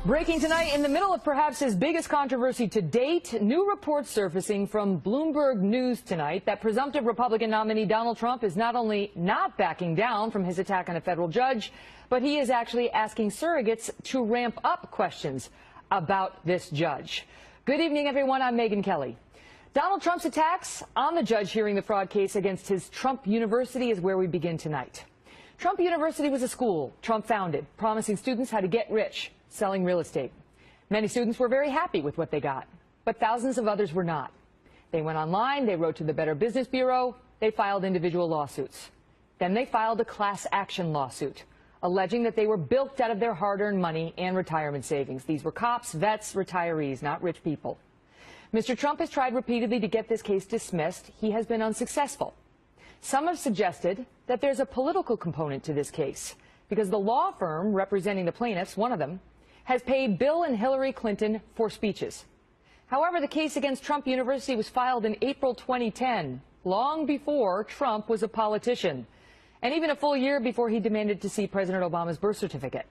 Breaking tonight, in the middle of perhaps his biggest controversy to date, new reports surfacing from Bloomberg News tonight that presumptive Republican nominee Donald Trump is not only not backing down from his attack on a federal judge, but he is actually asking surrogates to ramp up questions about this judge. Good evening, everyone. I'm Megyn Kelly. Donald Trump's attacks on the judge hearing the fraud case against his Trump University is where we begin tonight. Trump University was a school Trump founded, promising students how to get rich selling real estate. Many students were very happy with what they got, but thousands of others were not. They went online, they wrote to the Better Business Bureau, they filed individual lawsuits. Then they filed a class action lawsuit, alleging that they were bilked out of their hard-earned money and retirement savings. These were cops, vets, retirees, not rich people. Mr. Trump has tried repeatedly to get this case dismissed. He has been unsuccessful. Some have suggested that there's a political component to this case, because the law firm representing the plaintiffs, one of them, has paid Bill and Hillary Clinton for speeches. However, the case against Trump University was filed in April 2010, long before Trump was a politician, and even a full year before he demanded to see President Obama's birth certificate.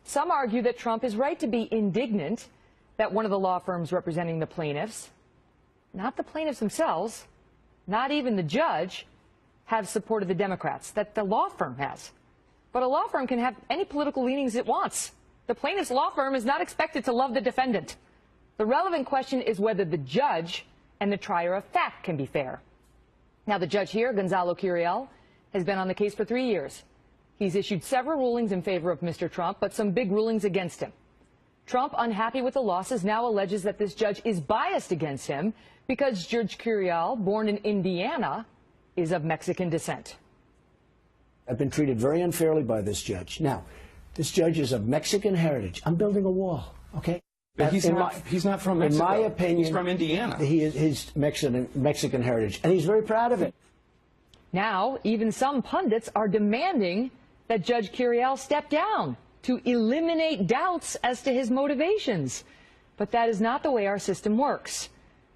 Some argue that Trump is right to be indignant that one of the law firms representing the plaintiffs, not the plaintiffs themselves, not even the judge, have supported the Democrats, that the law firm has. But a law firm can have any political leanings it wants. The plaintiff's law firm is not expected to love the defendant. The relevant question is whether the judge and the trier of fact can be fair. Now, the judge here, Gonzalo Curiel, has been on the case for 3 years. He's issued several rulings in favor of Mr. Trump, but some big rulings against him. Trump, unhappy with the losses, now alleges that this judge is biased against him because Judge Curiel, born in Indiana, is of Mexican descent. I've been treated very unfairly by this judge. Now, this judge is of Mexican heritage. I'm building a wall, okay? But he's not from Mexico. In my opinion, he's from Indiana. He's Mexican heritage, and he's very proud of it. Now, even some pundits are demanding that Judge Curiel step down to eliminate doubts as to his motivations. But that is not the way our system works.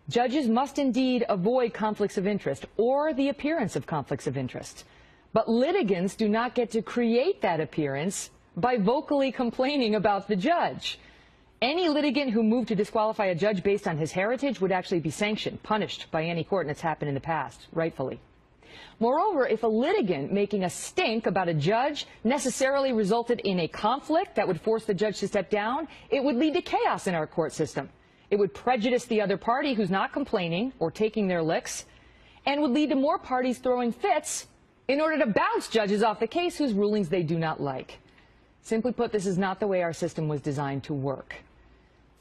Judges must indeed avoid conflicts of interest or the appearance of conflicts of interest. But litigants do not get to create that appearance by vocally complaining about the judge. Any litigant who moved to disqualify a judge based on his heritage would actually be sanctioned, punished by any court, and it's happened in the past, rightfully. Moreover, if a litigant making a stink about a judge necessarily resulted in a conflict that would force the judge to step down, it would lead to chaos in our court system. It would prejudice the other party who's not complaining or taking their licks, and would lead to more parties throwing fits in order to bounce judges off the case whose rulings they do not like. Simply put, this is not the way our system was designed to work.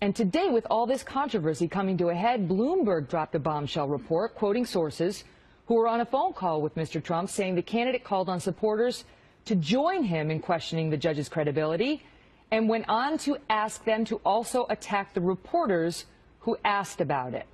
And today, with all this controversy coming to a head, Bloomberg dropped a bombshell report quoting sources who were on a phone call with Mr. Trump, saying the candidate called on supporters to join him in questioning the judge's credibility, and went on to ask them to also attack the reporters who asked about it.